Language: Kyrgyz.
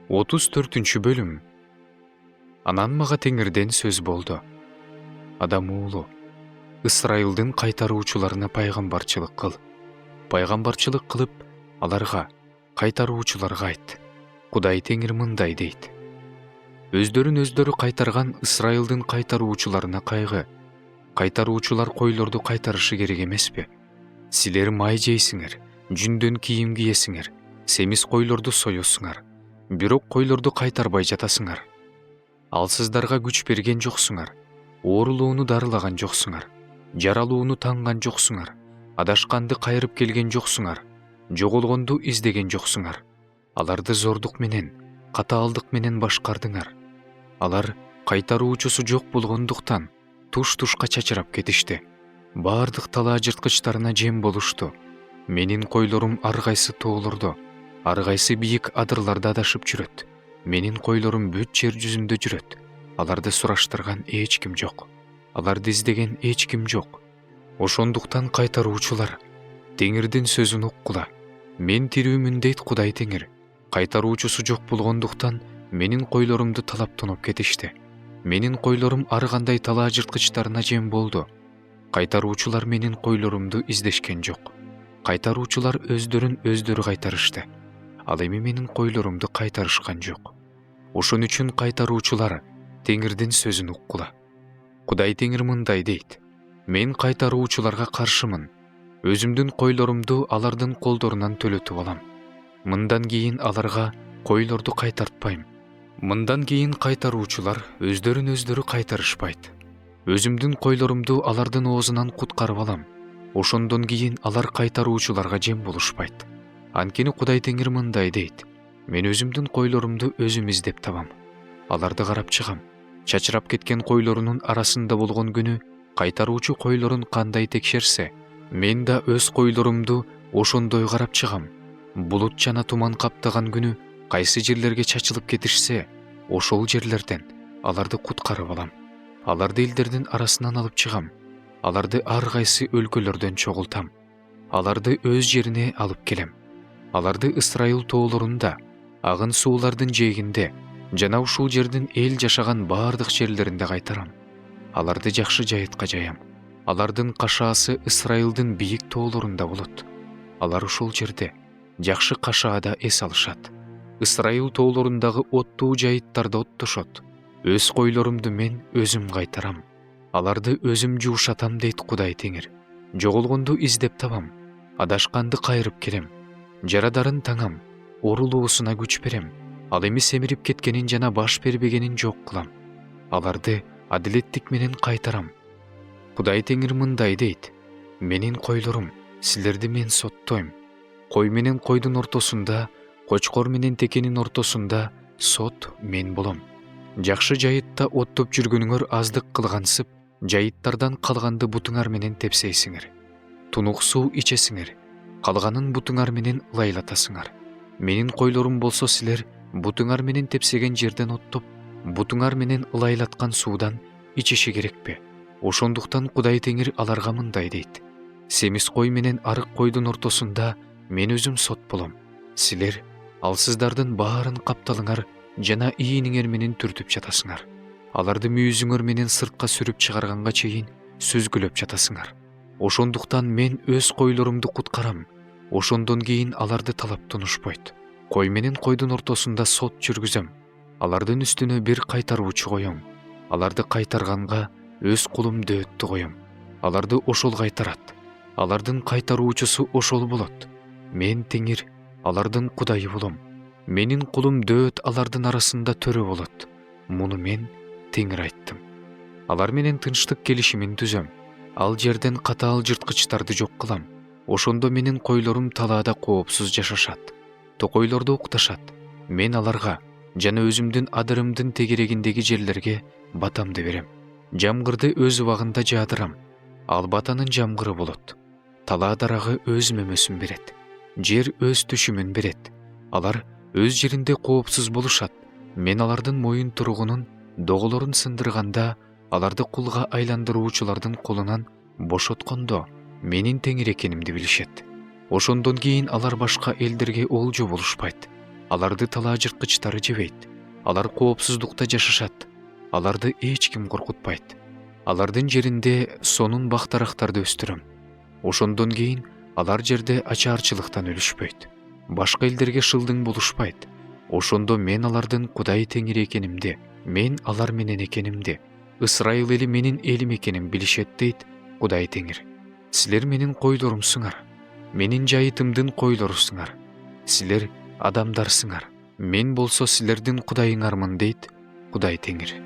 34 бөлүм. Анан мага Теңирден сөз болду. Адам уулу, Ысрайылдын кайтаруучуларына пайгамбарчылык кыл. Пайгамбарчылык кылып, аларга, кайтаруучуларга айт. Кудай Теңир мындай дейт. Өздөрүн өздөрү кайтарган Ысрайылдын кайтаруучуларына кайгы. Кайтаруучулар койлорду кайтарышы керек эмеспи? Силер май жейсиңер, жүндөн кийим кийесиңер, семиз койлорду союсуңар. Бирок койлорду кайтарбай жатасыңар. Ал сыздарга күч берген жоксуңар. Оорулууну дарылаган жоксуңар. Жаралууну танган жоксуңар. Адашканды кайрып келген жоксуңар. Жоголгонду издеген жоксуңар. Аларды зордук менен, катаалдык менен башкардыңар. Алар кайтаруучусу жок болгондуктан туш-тушка чачырап кетишти. Бардык талаа жырткычтарына жем болушту. Менин койлорум ар кайсы тоолордо, ар кайсы бийик адырларда адашып жүрөт. Менин койлорум бүт жер жүзүндө жүрөт. Аларды сураштырган эч ким жок. Аларды издеген эч ким жок. Ошондуктан кайтаруучулар, Теңирдин сөзүн уккула. Мен тирүүмүн дейт Кудай Теңир. Кайтаруучусу жок болгондуктан менин койлорумду талап тоноп кетишти. Менин койлорум ар кандай талаа жырткычтарына жем болду. Кайтаруучулар менин койлорумду издешкен жок. Кайтаруучулар өздөрүн өздөрү кайтарышты. Ал эми менин койлорумду кайтарышкан жок. Ошон үчүн кайтаруучулар Теңирдин сөзүн уккула. Кудай Теңир мындай дейт. Мен кайтаруучуларга каршымын. Өзүмдүн койлорумду алардын колдорунан төлөтүп алам. Мындан кийин аларга койлорду кайтартпайм. Мындан кийин кайтаруучулар өздөрүн өздөрү кайтарышпайт. Өзүмдүн койлорумду алардын оозунан куткарып алам. Ошондон кийин алар кайтаруучуларга жем болушпайт. Анткени Кудай Теңир мындай дейт. Мен өзүмдүн койлорумду өзүм издеп табам. Аларды карап чыгам. Чачырап кеткен койлорунун арасында болгон күнү кайтаруучу койлорун кандай текшерсе, мен да өз койлорумду ошондой карап чыгам. Булут жана туман каптаган күнү кайсы жерлерге чачылып кетишсе, ошол жерлерден аларды куткарып алам. Аларды элдердин арасынан алып чыгам. Аларды ар кайсы өлкөлөрдөн чогултам. Аларды өз жерине алып келем. Аларды Ысрайыл тоолорунда, агын суулардын жээгинде жана ушул жердин эл жашаган бардык жерлеринде кайтарам. Аларды жакшы жайытка жаям. Алардын кашаасы Ысрайылдын бийик тоолорунда болот. Алар ушул жерде жакшы кашаада эс алышат. Ысрайыл тоолорундагы оттуу жайыттарда оттошот. Өз койлорумду мен өзүм кайтарам. Аларды өзүм жуушатам дейт Кудай Теңир. Жоголгонду издеп табам. Адашканды кайрып келем. Жарадарын таңам. Оорулуусуна күч берем. Ал эми семирип кеткенин жана баш бербегенин жок кылам. Аларды адилеттик менен кайтарам. Кудай Теңир мындай дейт. Менин койлорум, силерди мен соттойм. Кой менен койдун ортосунда, кочкор менен текенин ортосунда сот мен болом. Жакшы жайытта оттоп жүргөнүңөр аздык кылгансып, жайыттардан калганды бутуңар менен тепсейсиңер. Тунук суу ичесиңер, калганын бутуңар менен ылайлатасыңар. Менин койлорум болсо силер бутуңар менен тепсеген жерден оттоп, бутуңар менен ылайлаткан суудан ичиши керекпи? Ошондуктан Кудай Теңир аларга мындай дейт. Семиз кой менен арык койдун ортосунда мен өзүм сот болом. Силер алсыздардын баарын капталыңар жана ийиниңер менен түртүп жатасыңар. Аларды мүйүзүңөр менен сыртка сүрүп чыгарганга чейин сүзгүлөп жатасыңар. Ошондуктан мен өз койлорумду куткарам. Ошондон кийин аларды талап тунушпойт. Кой менен койдун ортосунда сот жүргүзөм. Алардын үстүнө бир кайтаруучу коем. Аларды кайтарганга өз кулум дөөттү коем. Аларды ошол кайтарат. Алардын кайтаруучусу ошол болот. Мен Теңир алардын Кудайы болом. Менин кулум дөөт алардын арасында төрө болот. Муну мен Теңир айттым. Алар менен тынчтык келишимин түзөм. Ал жерден катаал жырткычтарды жок кылам. Ошондо менин койлорум талаада коопсуз жашашат. Токойлорду укташат. Мен аларга жана өзүмдүн адырымдын тегерегиндеги жерлерге батамды берем. Жамгырды өз убагында жаадырам. Ал батанын жамгыры болот. Талаа дарагы өз мөмөсүн берет. Жер өз түшүмүн берет. Алар өз жеринде коопсуз болушат. Мен алардын моюн туругунун доголорун сындырганда, аларды кулга айландыруучулардын колунан бошоткондо менин Теңир экенимди билишет. Ошондон кийин алар башка элдерге олжо болушпайт. Аларды талаа жырткычтары жебейт. Алар коопсуздукта жашашат. Аларды эч ким коркутпайт. Алардын жеринде сонун бактарактарды өстүрөм. Ошондон кийин алар жерде ачаарчылыктан өлүшпөйт. Башка элдерге шылдың болушпайт. Ошондо мен алардын Кудай Теңир экенимди, мен алар менен экенимди, Ысрайыл эли менин элим экенин билишет дейт Кудай Теңир. Силер менин койлорумсуңар, менин жайытымдын койлорусуңар. Силер адамдарсыңар. Мен болсо силердин Кудайыңармын дейт Кудай Теңир.